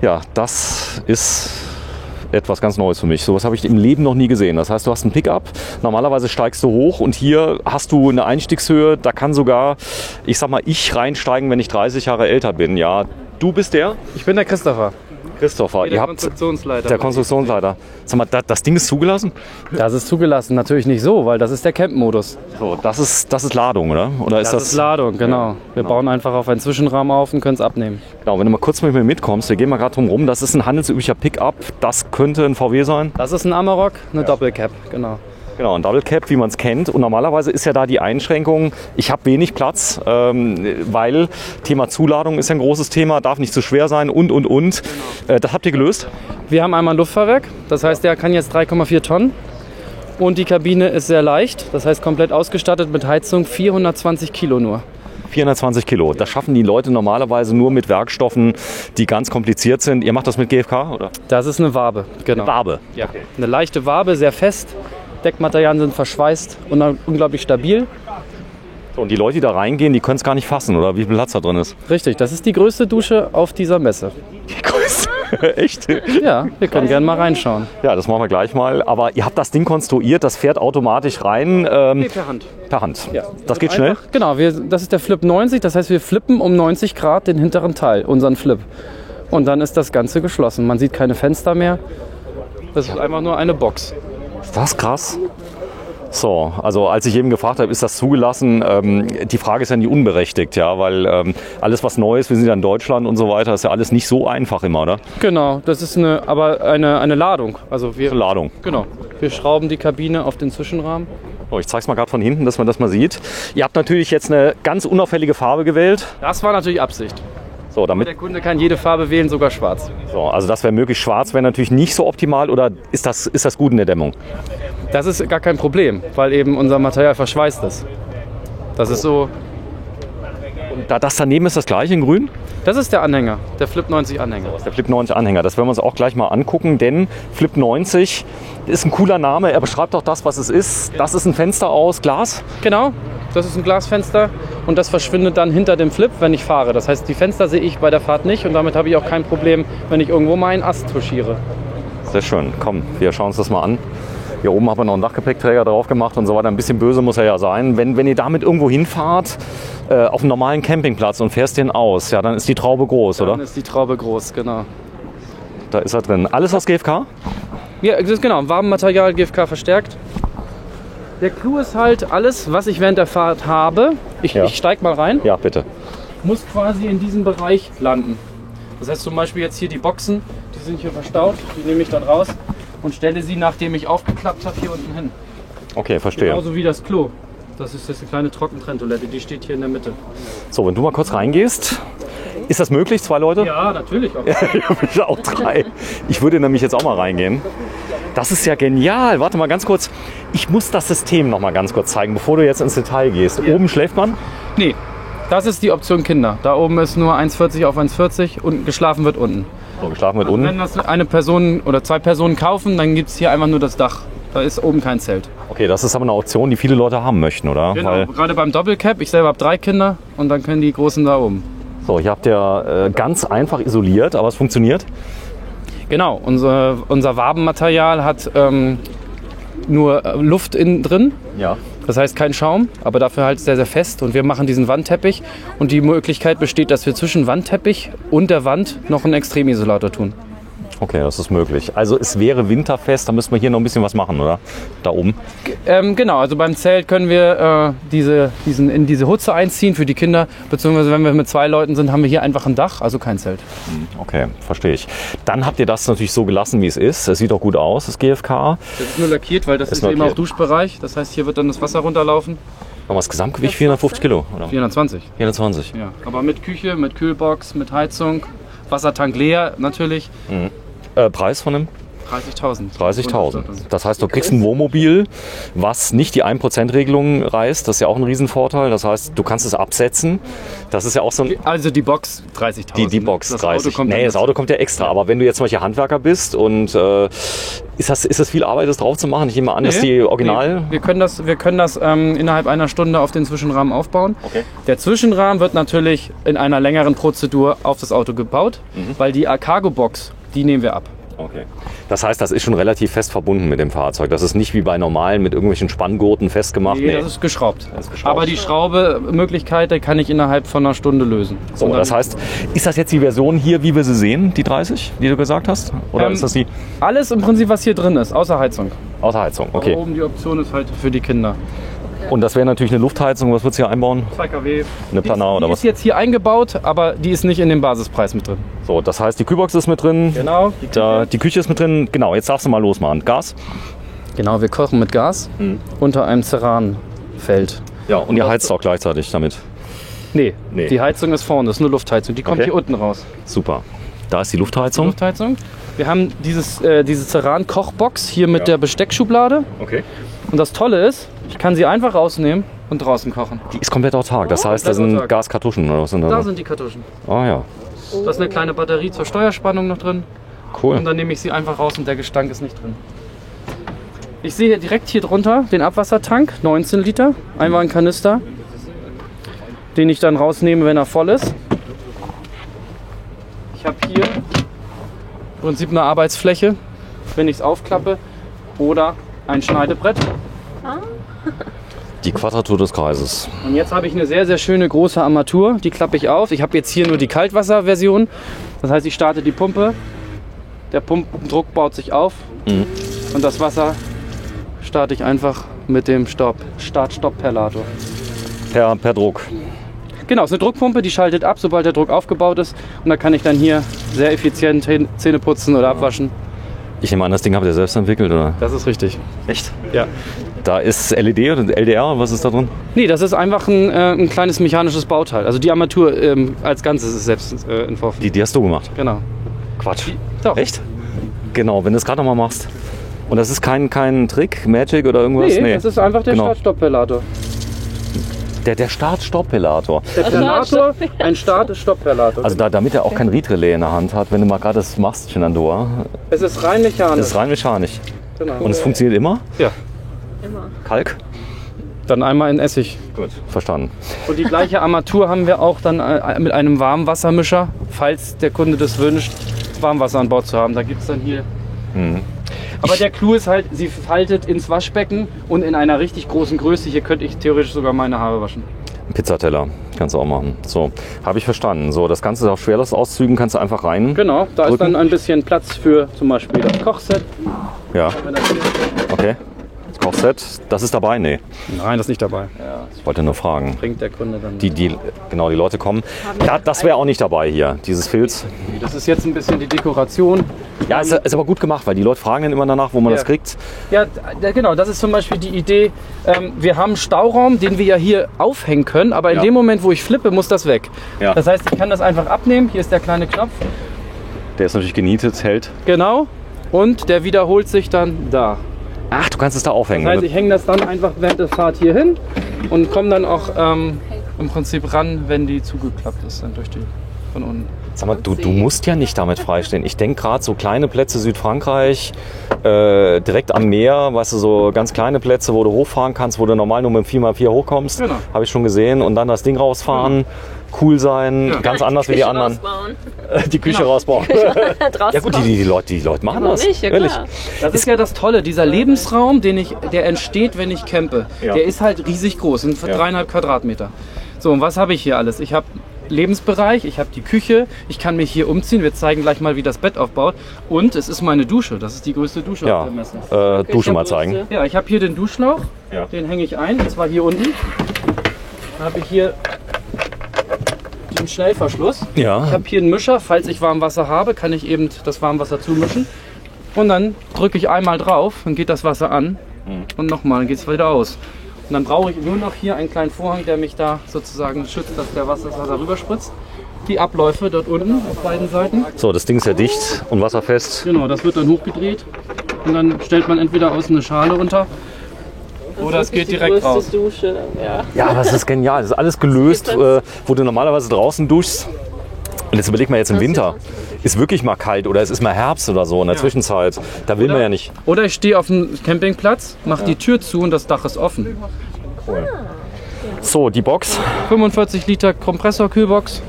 Ja, das ist etwas ganz Neues für mich. Sowas habe ich im Leben noch nie gesehen. Das heißt, du hast einen Pickup, normalerweise steigst du hoch und hier hast du eine Einstiegshöhe, da kann sogar, ich sag mal, ich reinsteigen, wenn ich 30 Jahre älter bin. Ja, du bist der? Ich bin der Christopher. Christopher, Der Konstruktionsleiter. Der Konstruktionsleiter. Sag mal, das Ding ist zugelassen? Das ist zugelassen, natürlich nicht so, weil das ist der Camp-Modus. So, das ist Ladung, oder? Das ist Ladung, genau. Wir bauen einfach auf einen Zwischenrahmen auf und können es abnehmen. Genau, wenn du mal kurz mit mir mitkommst, wir gehen mal gerade drum rum, das ist ein handelsüblicher Pickup, das könnte ein VW sein? Das ist ein Amarok, eine Doppelcab, genau. Genau, ein Double Cab, wie man es kennt. Und normalerweise ist ja da die Einschränkung, ich habe wenig Platz, weil Thema Zuladung ist ja ein großes Thema, darf nicht zu schwer sein und. Genau. Das habt ihr gelöst? Wir haben einmal ein Luftfahrwerk, das heißt, der kann jetzt 3,4 Tonnen. Und die Kabine ist sehr leicht, das heißt komplett ausgestattet mit Heizung, 420 Kilo nur. 420 Kilo. Das schaffen die Leute normalerweise nur mit Werkstoffen, die ganz kompliziert sind. Ihr macht das mit GFK, oder? Das ist eine Wabe, genau. Eine Wabe? Ja. Okay. Eine leichte Wabe, sehr fest. Deckmaterialien sind verschweißt und unglaublich stabil. So, und die Leute, die da reingehen, die können es gar nicht fassen, oder wie viel Platz da drin ist? Richtig, das ist die größte Dusche auf dieser Messe. Die größte? Echt? Ja, wir können gerne mal reinschauen. Ja, das machen wir gleich mal. Aber ihr habt das Ding konstruiert, das fährt automatisch rein? Nee, per Hand. Per Hand? Ja. Das geht schnell? Genau, das ist der Flip 90, das heißt, wir flippen um 90 Grad den hinteren Teil, unseren Flip. Und dann ist das Ganze geschlossen. Man sieht keine Fenster mehr. Das ist einfach nur eine Box. Ist das krass? So, also als ich eben gefragt habe, ist das zugelassen, die Frage ist ja nicht unberechtigt, ja, weil alles was Neues, wir sind ja in Deutschland und so weiter, ist ja alles nicht so einfach immer, oder? Genau, das ist eine Ladung. Also eine Ladung. Genau, wir schrauben die Kabine auf den Zwischenrahmen. So, ich zeige es mal gerade von hinten, dass man das mal sieht. Ihr habt natürlich jetzt eine ganz unauffällige Farbe gewählt. Das war natürlich Absicht. So, damit der Kunde kann jede Farbe wählen, sogar schwarz. So, also das wäre möglich. Schwarz wäre natürlich nicht so optimal, oder ist das gut in der Dämmung? Das ist gar kein Problem, weil eben unser Material verschweißt ist. Das ist so. Und das daneben ist das gleiche in grün? Das ist der Anhänger, der Flip 90 Anhänger. Der Flip 90 Anhänger, das werden wir uns auch gleich mal angucken, denn Flip 90 ist ein cooler Name, er beschreibt auch das, was es ist. Das ist ein Fenster aus Glas? Genau, das ist ein Glasfenster und das verschwindet dann hinter dem Flip, wenn ich fahre. Das heißt, die Fenster sehe ich bei der Fahrt nicht und damit habe ich auch kein Problem, wenn ich irgendwo mal einen Ast touchiere. Sehr schön, komm, wir schauen uns das mal an. Hier oben haben wir noch einen Dachgepäckträger drauf gemacht und so weiter. Ein bisschen böse muss er ja sein. Wenn ihr damit irgendwo hinfahrt, auf einem normalen Campingplatz und fährst den aus, ja, dann ist die Traube groß, oder? Dann ist die Traube groß, genau. Da ist er drin. Alles aus GFK? Ja, das ist genau. Wabenmaterial GFK verstärkt. Der Clou ist halt, alles, was ich während der Fahrt habe, ich steige mal rein, ja, bitte, muss quasi in diesem Bereich landen. Das heißt zum Beispiel jetzt hier die Boxen, die sind hier verstaut, die nehme ich dann raus und stelle sie, nachdem ich aufgeklappt habe, hier unten hin. Okay, verstehe. Genauso wie das Klo. Das ist jetzt eine kleine Trockentrenntoilette, die steht hier in der Mitte. So, wenn du mal kurz reingehst, ist das möglich, 2 Leute? Ja, natürlich. Auch 3. Ich würde nämlich jetzt auch mal reingehen. Das ist ja genial. Warte mal ganz kurz. Ich muss das System noch mal ganz kurz zeigen, bevor du jetzt ins Detail gehst. Ja. Oben schläft man? Nee, das ist die Option Kinder. Da oben ist nur 1,40 auf 1,40 und geschlafen wird unten. So, geschlafen wird unten. Wenn das eine Person oder 2 Personen kaufen, dann gibt es hier einfach nur das Dach. Da ist oben kein Zelt. Okay, das ist aber eine Option, die viele Leute haben möchten, oder? Genau, gerade beim Doppelcap. Ich selber habe 3 Kinder und dann können die Großen da oben. So, hier habt ihr ganz einfach isoliert, aber es funktioniert? Genau, unser Wabenmaterial hat nur Luft innen drin. Ja. Das heißt kein Schaum, aber dafür halt sehr, sehr fest. Und wir machen diesen Wandteppich. Und die Möglichkeit besteht, dass wir zwischen Wandteppich und der Wand noch einen Extremisolator tun. Okay, das ist möglich. Also es wäre winterfest, da müssen wir hier noch ein bisschen was machen, oder? Da oben? Genau, also beim Zelt können wir in diese Hutze einziehen für die Kinder. Beziehungsweise wenn wir mit 2 Leuten sind, haben wir hier einfach ein Dach, also kein Zelt. Okay, verstehe ich. Dann habt ihr das natürlich so gelassen, wie es ist. Es sieht auch gut aus, das GFK. Das ist nur lackiert, weil das ist eben auch Duschbereich. Das heißt, hier wird dann das Wasser runterlaufen. Haben wir das Gesamtgewicht 450 Kilo? Oder? 420. 420. Ja, aber mit Küche, mit Kühlbox, mit Heizung, Wassertank leer natürlich. Mhm. Preis von dem? 30.000. 30.000. Das heißt, du kriegst ein Wohnmobil, was nicht die 1%-Regelung reißt. Das ist ja auch ein Riesenvorteil. Das heißt, du kannst es absetzen. Das ist ja auch so ein... Also die Box 30.000. Die Box das 30. Auto kommt das Auto kommt ja extra. Aber wenn du jetzt zum Beispiel Handwerker bist und ist das viel Arbeit, das drauf zu machen? Ich nehme an, dass die Original... Nee. Wir können das innerhalb einer Stunde auf den Zwischenrahmen aufbauen. Okay. Der Zwischenrahmen wird natürlich in einer längeren Prozedur auf das Auto gebaut, weil die Cargo-Box, die nehmen wir ab. Okay. Das heißt, das ist schon relativ fest verbunden mit dem Fahrzeug. Das ist nicht wie bei normalen mit irgendwelchen Spanngurten festgemacht. Nee, das ist geschraubt. Aber die Schraubemöglichkeit, die kann ich innerhalb von einer Stunde lösen. So, das heißt, ist das jetzt die Version hier, wie wir sie sehen, die 30, die du gesagt hast? Oder ist das die? Alles im Prinzip, was hier drin ist, außer Heizung. Außer Heizung, okay. Aber oben die Option ist halt für die Kinder. Und das wäre natürlich eine Luftheizung. Was würdest du hier einbauen? 2 kW. Eine Planar oder die was? ist jetzt hier eingebaut, aber die ist nicht in dem Basispreis mit drin. So, das heißt, die Kühlbox ist mit drin. Genau. Die Küche ist mit drin. Genau, jetzt darfst du mal losmachen. Gas? Genau, wir kochen mit Gas unter einem Ceranfeld. Ja, und ihr heizt auch gleichzeitig damit. Nee, Nee. die Heizung ist vorne, das ist nur Luftheizung. Die kommt Okay. hier unten raus. Super. Da ist die Luftheizung. Luftheizung. Wir haben diese Ceran-Kochbox hier mit der Besteckschublade. Okay. Und das Tolle ist, ich kann sie einfach rausnehmen und draußen kochen. Die ist komplett autark. Das heißt, da komplett sind autark. Gaskartuschen oder was sind da? Da sind die Kartuschen. Ah ja, Da ist eine kleine Batterie zur Steuerspannung noch drin. cool. Und dann nehme ich sie einfach raus und der Gestank ist nicht drin. Ich sehe hier direkt hier drunter den Abwassertank, 19 Liter, einmal ein Kanister, den ich dann rausnehme, wenn er voll ist. Ich habe hier im Prinzip eine Arbeitsfläche, wenn ich es aufklappe, oder ein Schneidebrett. Die Quadratur des Kreises. Und jetzt habe ich eine sehr, sehr schöne große Armatur, die klappe ich auf. Ich habe jetzt hier nur die Kaltwasserversion, das heißt, ich starte die Pumpe, der Pumpendruck baut sich auf und das Wasser starte ich einfach mit dem Start-Stopp-Perlator. Per Druck. Genau, es ist eine Druckpumpe, die schaltet ab, sobald der Druck aufgebaut ist. Und da kann ich dann hier sehr effizient Zähne putzen oder abwaschen. Ich nehme an, das Ding habt ihr selbst entwickelt, oder? Das ist richtig. Echt? Ja. Da ist LED oder LDR, was ist da drin? Nee, das ist einfach ein kleines mechanisches Bauteil. Also die Armatur als Ganzes ist selbst entworfen. Die hast du gemacht. Genau. Quatsch. Doch. Echt? Genau, wenn du es gerade noch mal machst. Und das ist kein Trick, Magic oder irgendwas? Nee, das ist einfach der Genau. Start-Stopp-Perlator. Der Start-Stopp-Perlator. Der Perlator, ein Start-Stopp-Perlator. Also damit er auch kein Riedrelais in der Hand hat, wenn du mal gerade das machst, Shenandoah. Es ist rein mechanisch. Das ist rein mechanisch. Genau. Und es funktioniert immer? Ja. Kalk? Dann einmal in Essig. Gut. Verstanden. Und die gleiche Armatur haben wir auch dann mit einem Warmwassermischer, falls der Kunde das wünscht, Warmwasser an Bord zu haben. Da gibt es dann hier. Aber der Clou ist halt, sie faltet ins Waschbecken und in einer richtig großen Größe. Hier könnte ich theoretisch sogar meine Haare waschen. Pizzateller kannst du auch machen. So, habe ich verstanden. So, das Ganze auf Schwerlastauszügen kannst du einfach rein. Genau, da ist drücken. dann ein bisschen Platz für zum Beispiel das Kochset. Ja, Wenn das hier okay. Das Kochset, das ist dabei? Nee, Nein, das ist nicht dabei. ich wollte nur fragen. Bringt der Kunde dann. Die Leute kommen. Ja, das wäre auch nicht dabei hier, dieses Filz. Das ist jetzt ein bisschen die Dekoration. Ja, ist aber gut gemacht, weil die Leute fragen dann immer danach, wo man das kriegt. Ja, genau, das ist zum Beispiel die Idee. Wir haben einen Stauraum, den wir ja hier aufhängen können, aber in Ja. dem Moment, wo ich flippe, muss das weg. Ja. Das heißt, ich kann das einfach abnehmen. Hier ist der kleine Knopf. Der ist natürlich genietet, hält. Genau. Und der wiederholt sich dann da. Ach, du kannst es da aufhängen. Das heißt, ich hänge das dann einfach während der Fahrt hier hin und komme dann auch im Prinzip ran, wenn die zugeklappt ist, dann durch die von unten. Sag mal, du musst ja nicht damit freistehen. Ich denke gerade so kleine Plätze Südfrankreich, direkt am Meer, weißt du, so ganz kleine Plätze, wo du hochfahren kannst, wo du normal nur mit dem 4x4 hochkommst. Genau. Habe ich schon gesehen. Und dann das Ding rausfahren, cool sein, ganz anders wie die anderen. Die Küche rausbauen. Ja gut, die Leute machen das. Nicht, ja Ehrlich. klar. Das ist ja das Tolle, dieser Lebensraum, der entsteht, wenn ich campe. Ja. Der ist halt riesig groß, sind 3,5 Quadratmeter. So, und was habe ich hier alles? Ich habe Lebensbereich, ich habe die Küche, ich kann mich hier umziehen, wir zeigen gleich mal, wie das Bett aufbaut. Und es ist meine Dusche, das ist die größte Dusche auf Ja, der Messe. Dusche mal zeigen. Ja, ich habe hier den Duschschlauch, Ja. den hänge ich ein, und zwar hier unten. Dann habe ich hier den Schnellverschluss. Ich Ja, habe hier einen Mischer, falls ich Warmwasser habe, kann ich eben das Warmwasser zumischen. Und dann drücke ich einmal drauf, dann geht das Wasser an und nochmal, dann geht es wieder aus. Und dann brauche ich nur noch hier einen kleinen Vorhang, der mich da sozusagen schützt, dass das Wasser rüberspritzt. die Abläufe dort unten auf beiden Seiten. So, das Ding ist ja dicht und wasserfest. Genau, das wird dann hochgedreht und dann stellt man entweder außen eine Schale unter oder es geht direkt raus. Dusche, ja. Ja, das ist genial. Das ist alles gelöst, wo du normalerweise draußen duschst. Und jetzt überleg mal jetzt im Winter. Ist wirklich mal kalt oder es ist mal Herbst oder so in der Zwischenzeit. Da will man ja nicht. Oder ich stehe auf dem Campingplatz, mache die Tür zu und das Dach ist offen. Cool. So, die Box. 45 Liter Kompressorkühlbox.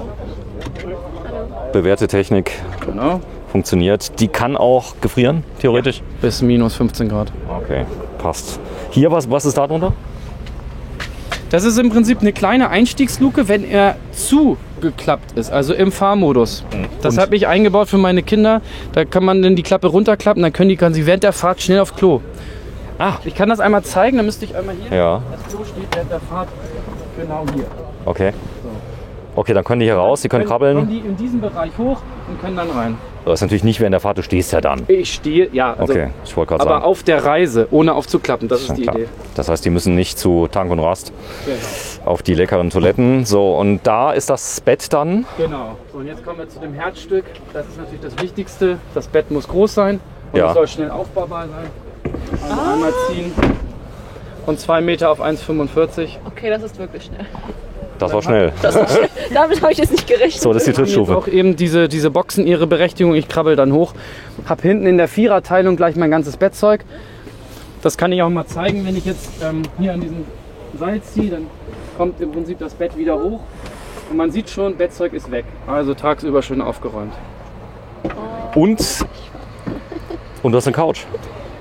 Bewährte Technik. Genau. Funktioniert. Die kann auch gefrieren, theoretisch? Bis minus 15 Grad. Okay, passt. Hier, was ist da drunter? Das ist im Prinzip eine kleine Einstiegsluke, wenn er zugeklappt ist, also im Fahrmodus. Das habe ich eingebaut für meine Kinder. Da kann man dann die Klappe runterklappen, dann kann sie während der Fahrt schnell auf Klo. Ich kann das einmal zeigen, dann müsste ich einmal hier. Ja. Das Klo steht während der Fahrt genau hier. Okay. Okay, dann können die hier raus, die können krabbeln. Kommen die in diesen Bereich hoch und können dann rein. Das ist natürlich nicht während der Fahrt, du stehst ja dann. Ich stehe, ja. Also, Okay, ich wollte gerade aber sagen. auf der Reise, ohne aufzuklappen, das ist die Klar. Idee. Das heißt, die müssen nicht zu Tank und Rast Genau. auf die leckeren Toiletten. So, und da ist das Bett dann. Genau. So, und jetzt kommen wir zu dem Herzstück. Das ist natürlich das Wichtigste. Das Bett muss groß sein und Ja. es soll schnell aufbaubar sein. Also einmal ziehen und 2 Meter auf 1,45. Okay, das ist wirklich schnell. Das war schnell. Damit habe ich jetzt nicht gerechnet. So, das ist die Jetzt Trittstufe. auch eben diese Boxen ihre Berechtigung. Ich krabbel dann hoch. Hab hinten in der Viererteilung gleich mein ganzes Bettzeug. Das kann ich auch mal zeigen, wenn ich jetzt hier an diesem Seil ziehe, dann kommt im Prinzip das Bett wieder hoch. Und man sieht schon, Bettzeug ist weg. Also tagsüber schön aufgeräumt. Und du hast eine Couch.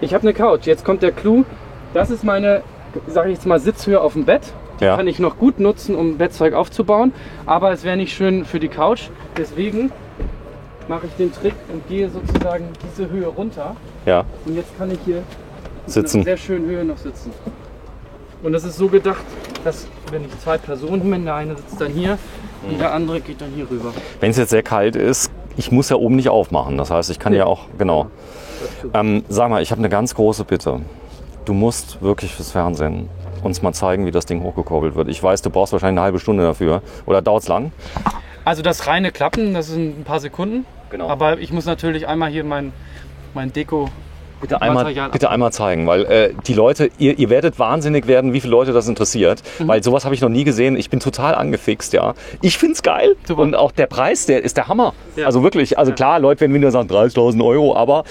Ich habe eine Couch. Jetzt kommt der Clou. Das ist meine, sage ich jetzt mal, Sitzhöhe auf dem Bett. Die Ja. kann ich noch gut nutzen, um Bettzeug aufzubauen. Aber es wäre nicht schön für die Couch. Deswegen mache ich den Trick und gehe sozusagen diese Höhe runter. Ja, Und jetzt kann ich hier sitzen. in einer sehr schönen Höhe noch sitzen. Und das ist so gedacht, dass wenn ich 2 Personen bin, der eine sitzt dann hier und der andere geht dann hier rüber. Wenn es jetzt sehr kalt ist, ich muss ja oben nicht aufmachen. Das heißt, ich kann ja auch, genau. Sag mal, ich habe eine ganz große Bitte. Du musst wirklich fürs Fernsehen uns mal zeigen, wie das Ding hochgekurbelt wird. Ich weiß, du brauchst wahrscheinlich eine halbe Stunde dafür. Oder dauert es lang? Also das reine Klappen, das sind ein paar Sekunden. Genau. Aber ich muss natürlich einmal hier mein Deko. Bitte Material einmal zeigen, weil die Leute, ihr werdet wahnsinnig werden, wie viele Leute das interessiert, weil sowas habe ich noch nie gesehen. Ich bin total angefixt, ja. Ich finde es geil. Super. Und auch der Preis, der ist der Hammer. Ja. Also wirklich, also klar, Leute werden wieder sagen 30.000 Euro, aber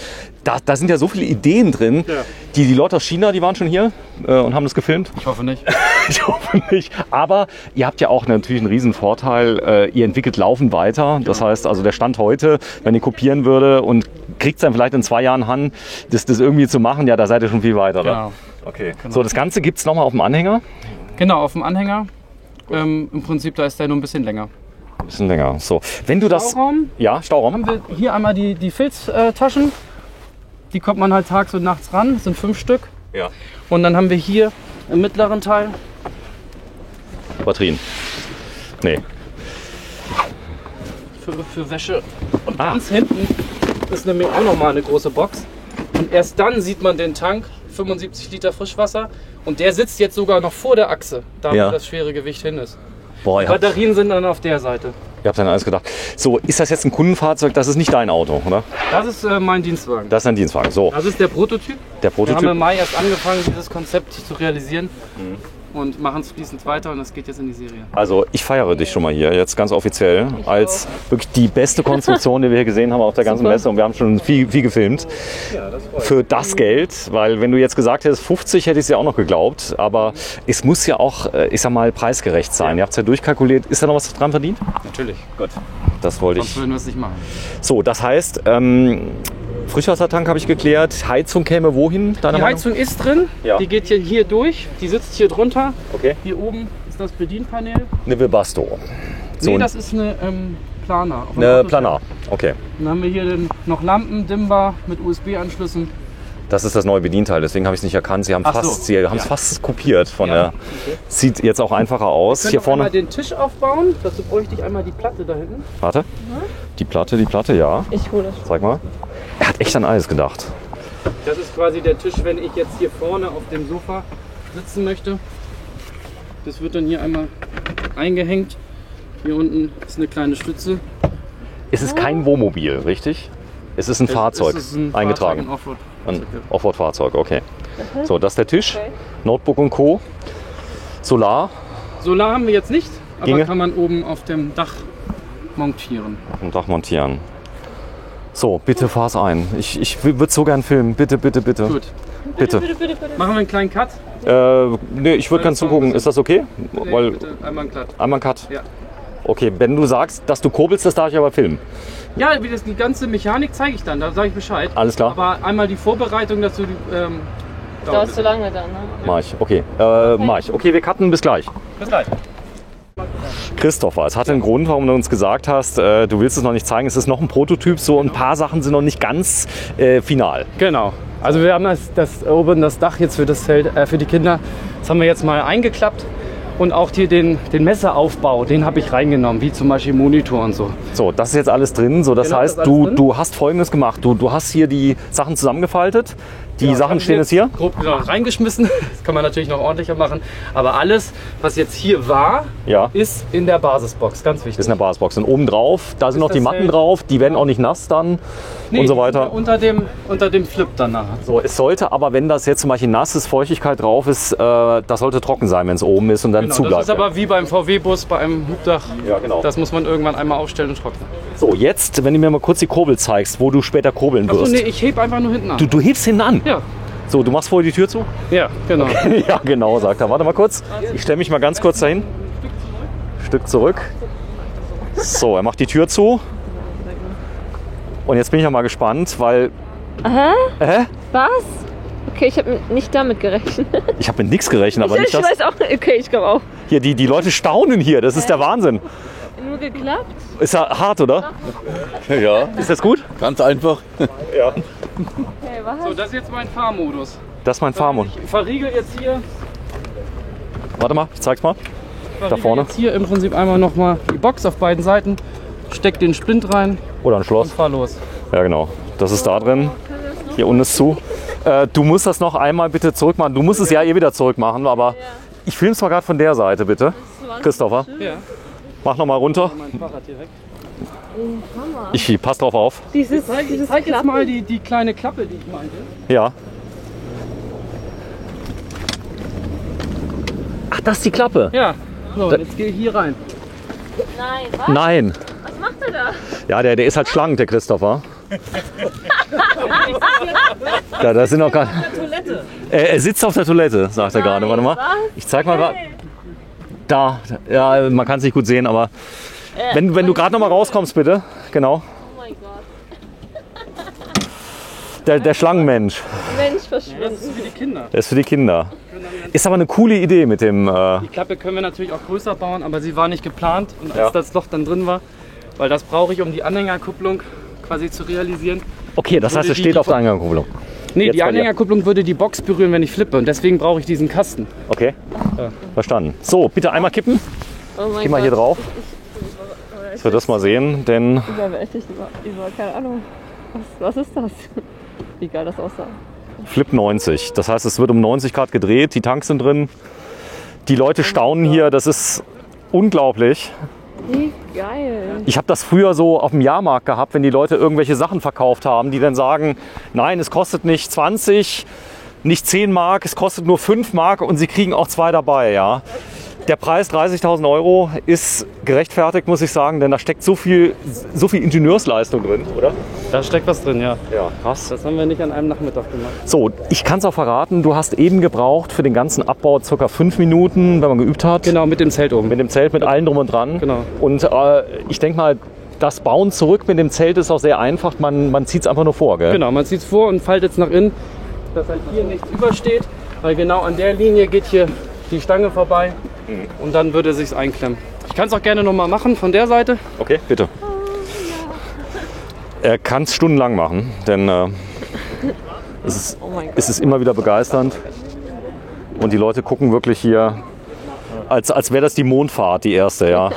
da sind ja so viele Ideen drin. Ja. Die Leute aus China, die waren schon hier und haben das gefilmt. Ich hoffe nicht. Ich hoffe nicht. Aber ihr habt ja auch natürlich einen riesen Vorteil. Ihr entwickelt laufend weiter. Das heißt, also der Stand heute, wenn ihr kopieren würde und kriegt es dann vielleicht in 2 Jahren an, das irgendwie zu machen, ja, da seid ihr schon viel weiter. Oder? Genau. Okay. So, das Ganze gibt es nochmal auf dem Anhänger. Genau, auf dem Anhänger. Im Prinzip, da ist der nur ein bisschen länger. Ein bisschen länger. So, wenn du das... Stauraum. Ja, Stauraum. Haben wir hier einmal die Filztaschen. Die kommt man halt tags und nachts ran. Das sind 5 Stück. Ja. Und dann haben wir hier im mittleren Teil Batterien. Nee. für Wäsche. Und ganz hinten ist nämlich auch nochmal eine große Box. Und erst dann sieht man den Tank, 75 Liter Frischwasser. Und der sitzt jetzt sogar noch vor der Achse, da Ja. wo das schwere Gewicht hin ist. Boah, Die Batterien sind dann auf der Seite. ihr habt an alles gedacht. So, ist das jetzt ein Kundenfahrzeug? Das ist nicht dein Auto, oder? Das ist mein Dienstwagen. Das ist ein Dienstwagen. So, Das ist der Prototyp. der Wir haben Prototyp. im Mai erst angefangen, dieses Konzept zu realisieren. Und machen es fließend weiter und das geht jetzt in die Serie. Also ich feiere dich schon mal hier, jetzt ganz offiziell, als wirklich die beste Konstruktion, die wir hier gesehen haben auf der ganzen Messe. Und wir haben schon viel gefilmt. Für das Geld, weil wenn du jetzt gesagt hättest 50, hätte ich es ja auch noch geglaubt. Aber es muss ja auch, ich sag mal, preisgerecht sein. Ihr habt es ja durchkalkuliert. Ist da noch was dran verdient? Natürlich. Gut. Das wollte Sonst ich. würden wir es nicht machen. So, das heißt, Frischwassertank habe ich geklärt. Heizung käme wohin? Deiner Die Meinung? Heizung ist drin, Ja. die geht hier durch, die sitzt hier drunter. Okay. Hier oben ist das Bedienpanel. Eine Webasto. So, Nee, das ist eine Planer. Auf dem eine Auto- Planar. Okay. Dann haben wir hier noch Lampen, Dimmer mit USB-Anschlüssen. Das ist das neue Bedienteil, deswegen habe ich es nicht erkannt. Sie haben Ach so. es fast kopiert von Ja. der. Sieht jetzt auch einfacher aus. Wir Hier können auch einmal vorne. den Tisch aufbauen. Dazu bräuchte ich einmal die Platte da hinten. Warte. Die Platte, ja. Ich hole das. Zeig mal. Er hat echt an alles gedacht. Das ist quasi der Tisch, wenn ich jetzt hier vorne auf dem Sofa sitzen möchte. Das wird dann hier einmal eingehängt Hier unten ist eine kleine Stütze. Es ist kein Wohnmobil, richtig? Es ist ein Fahrzeug, Es ist ein eingetragen. Fahrzeug, Ein Offroad-Fahrzeug, okay. So, das ist der Tisch. Notebook und Co. Solar Solar haben wir jetzt nicht, aber Ginge. kann man oben auf dem Dach montieren. und Dach montieren. So, bitte fahr's ein. Ich würde so gern filmen. Bitte, bitte, bitte. Gut. Bitte. Machen wir einen kleinen Cut? Nee, ich würde gerne zugucken. Ist das okay? Nee, Weil bitte einmal einen Cut. einmal ein Cut. Ja. Okay, wenn du sagst, dass du kurbelst, das darf ich aber filmen. Ja, wie das, die ganze Mechanik zeige ich dann, da sage ich Bescheid. Alles klar. Aber einmal die Vorbereitung dazu, Dauert zu lange dann, ne? Mach ich. Okay. Mach ich. Okay, wir cutten. Bis gleich. Bis gleich. Christopher, es hat einen Grund, warum du uns gesagt hast, du willst es noch nicht zeigen. Es ist noch ein Prototyp, so ein paar Sachen sind noch nicht ganz final. Genau. Also wir haben oben das Dach jetzt für das Zelt, für die Kinder. Das haben wir jetzt mal eingeklappt. Und auch hier den Messeraufbau, den habe ich reingenommen, wie zum Beispiel Monitor und so. So, das ist jetzt alles drin. So, das Genau, heißt, das ist alles drin. du hast Folgendes gemacht. Du hast hier die Sachen zusammengefaltet. Die Sachen haben stehen wir jetzt hier. Grob reingeschmissen. Das kann man natürlich noch ordentlicher machen. Aber alles, was jetzt hier war, Ja. ist in der Basisbox. Ganz wichtig. Das ist eine Basisbox. Und oben drauf, da sind noch die das Matten Zelt. drauf. Die werden auch nicht nass dann und so weiter. Unter dem Flip dann nachher. So, es sollte aber, wenn das jetzt zum Beispiel nass ist, Feuchtigkeit drauf ist, das sollte trocken sein, wenn es oben ist und dann Genau, zubleibt. das ist aber wie beim VW-Bus bei einem Hubdach. Ja, genau. Das muss man irgendwann einmal aufstellen und trocknen. So, jetzt, wenn du mir mal kurz die Kurbel zeigst, wo du später kurbeln Achso, wirst. nee, ich heb einfach nur hinten an. Du hebst hinten an. Ja, So, du machst vorher die Tür zu? ja, genau. Ja, genau, sagt er. Warte mal kurz. Ich stelle mich mal ganz kurz dahin. Stück zurück. So, er macht die Tür zu. Und jetzt bin ich ja mal gespannt, weil Was? Okay, ich habe nicht damit gerechnet. ich habe mit nichts gerechnet, aber nicht Ich das. weiß auch, okay, ich glaube auch. Hier, die Leute staunen hier. Das ist der Wahnsinn. Nur geklappt? Ist ja hart, oder? Ja, Ist das gut? ganz einfach. Ja. Okay, was? So, das ist jetzt mein Fahrmodus. Das ist mein Fahrmund. Ich verriegel jetzt hier, Warte mal, ich zeig's mal. Da vorne. jetzt hier im Prinzip einmal nochmal die Box auf beiden Seiten, steck den Splint rein Oder ein und Schloss. fahr los. Ja, genau. Das ist da drin. Hier unten ist zu. Du musst das noch einmal bitte zurück machen. Du musst es ja eh wieder zurück machen, aber ich film's mal gerade von der Seite, bitte. Christopher, Ja, mach noch mal runter. mein Fahrrad direkt. Ich pass drauf auf. Dieses Ich zeig jetzt mal die kleine Klappe, die ich meinte. Ja. Ach, das ist die Klappe. Ja, so, und jetzt geh ich hier rein. Nein, was? Nein. Was macht er da? Ja, der ist halt schlank, der Christopher. Ja, da sind noch gar. Er sitzt auf der Toilette, sagt er gerade. Warte mal. Ich zeig mal. Da. Ja, man kann es nicht gut sehen, aber wenn du gerade noch mal rauskommst, bitte. Genau. Oh mein Gott. Der Schlangenmensch. Mensch verschwunden. Das ist für die Kinder. Der ist für die Kinder. Ist aber eine coole Idee mit dem. Die Klappe können wir natürlich auch größer bauen, aber sie war nicht geplant. Und als Ja. das Loch dann drin war, weil das brauche ich, um die Anhängerkupplung quasi zu realisieren. Okay, das heißt, es steht auf der Eingangskupplung. Nee, Jetzt die bei dir. Anhängerkupplung würde die Box berühren, wenn ich flippe. Und deswegen brauche ich diesen Kasten. Okay. Verstanden. So, bitte einmal kippen. Oh mein Geh mal hier Gott. drauf. Ich will das mal sehen, denn Überwältigt über keine Ahnung. Was ist das? Wie geil das aussah. Flip 90. Das heißt, es wird um 90 Grad gedreht, die Tanks sind drin. Die Leute staunen hier, das ist unglaublich. Wie geil. Ich habe das früher so auf dem Jahrmarkt gehabt, wenn die Leute irgendwelche Sachen verkauft haben, die dann sagen, nein, es kostet nicht 20, nicht 10 Mark, es kostet nur 5 Mark und sie kriegen auch 2 dabei. Ja. Der Preis 30.000 € ist gerechtfertigt, muss ich sagen, denn da steckt so viel Ingenieursleistung drin, oder? Da steckt was drin, ja. Ja, krass. Das haben wir nicht an einem Nachmittag gemacht. So, ich kann es auch verraten, du hast eben gebraucht für den ganzen Abbau ca. 5 Minuten, wenn man geübt hat. Genau, mit dem Zelt oben. Mit dem Zelt, mit allem drum und dran. Genau. Und ich denke mal, das Bauen zurück mit dem Zelt ist auch sehr einfach. Man zieht es einfach nur vor, gell? Genau, man zieht es vor und faltet es nach innen, dass halt hier nichts übersteht, weil genau an der Linie geht hier die Stange vorbei und dann würde es sich einklemmen. Ich kann es auch gerne nochmal machen von der Seite. Okay, bitte. Er kann es stundenlang machen, denn es ist immer wieder begeisternd. Und die Leute gucken wirklich hier, als wäre das die Mondfahrt, die erste, ja.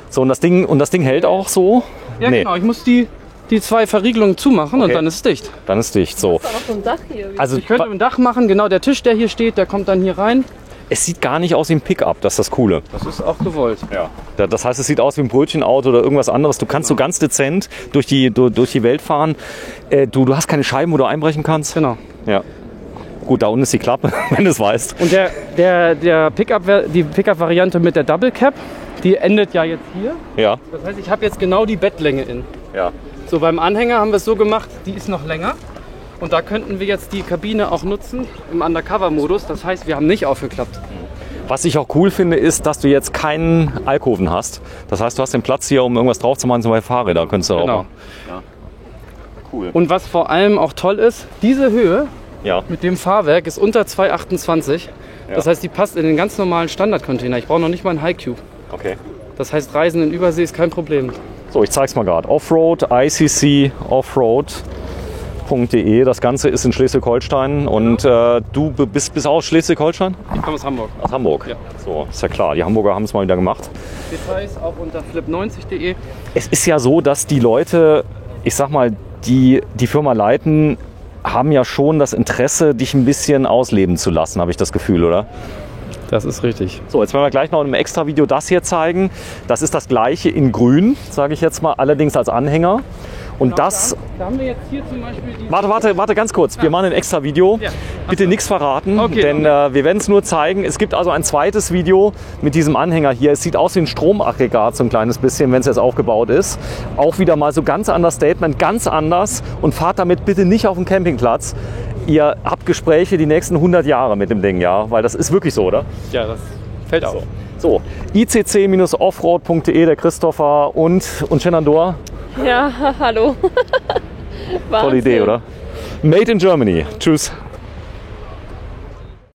So, und das Ding hält auch so? Ja, Nee. genau, ich muss die 2 Verriegelungen zumachen und Okay. dann ist es dicht. Dann ist dicht. So. Ist da noch so ein Dach hier? Also, Ich könnte ein Dach machen, genau der Tisch, der hier steht, der kommt dann hier rein. Es sieht gar nicht aus wie ein Pickup, das ist das Coole. Das ist auch gewollt. Ja. Das heißt, es sieht aus wie ein Brötchenauto oder irgendwas anderes. Du kannst so ganz dezent durch die Welt fahren. Du hast keine Scheiben, wo du einbrechen kannst. Genau. Ja. Gut, da unten ist die Klappe, wenn du es weißt. Und der die Pickup-Variante mit der Double Cap, die endet ja jetzt hier. Ja. Das heißt, ich habe jetzt genau die Bettlänge in. Ja. So, beim Anhänger haben wir es so gemacht, die ist noch länger. Und da könnten wir jetzt die Kabine auch nutzen im Undercover-Modus. Das heißt, wir haben nicht aufgeklappt. Was ich auch cool finde, ist, dass du jetzt keinen Alkoven hast. Das heißt, du hast den Platz hier, um irgendwas drauf zu machen, zum Beispiel Fahrräder. Könntest du auch Genau. machen. Ja. Cool. Und was vor allem auch toll ist, diese Höhe Ja. mit dem Fahrwerk ist unter 2,28. Das heißt, die passt in den ganz normalen Standardcontainer. Ich brauche noch nicht mal einen High Cube. Okay. Das heißt, Reisen in Übersee ist kein Problem. So, ich zeig's mal gerade. Offroad, ICC, Offroad.de. Das Ganze ist in Schleswig-Holstein. Und du bist aus Schleswig-Holstein? Ich komme aus Hamburg. Aus Hamburg? Ja. So, ist ja klar. Die Hamburger haben es mal wieder gemacht. Details auch unter flip90.de. Es ist ja so, dass die Leute, ich sag mal, die Firma leiten, haben ja schon das Interesse, dich ein bisschen ausleben zu lassen, habe ich das Gefühl, oder? Das ist richtig. So, jetzt werden wir gleich noch in einem extra Video das hier zeigen. Das ist das gleiche in grün, sage ich jetzt mal, allerdings als Anhänger. Und Genau, das... Da haben wir jetzt hier zum Beispiel die... Warte ganz kurz. Wir machen ein extra Video. Ja. Bitte nichts verraten, Okay, denn wir werden es nur zeigen. Es gibt also ein zweites Video mit diesem Anhänger hier. Es sieht aus wie ein Stromaggregat so ein kleines bisschen, wenn es jetzt aufgebaut ist. Auch wieder mal so ganz anders Statement, ganz anders. Und fahrt damit bitte nicht auf den Campingplatz. Ihr habt Gespräche die nächsten 100 Jahre mit dem Ding, ja? Weil das ist wirklich so, oder? Ja, das fällt auf. So, icc-offroad.de, der Christopher und Shenandoah. Ja, hallo. Tolle Idee, oder? Made in Germany. Tschüss.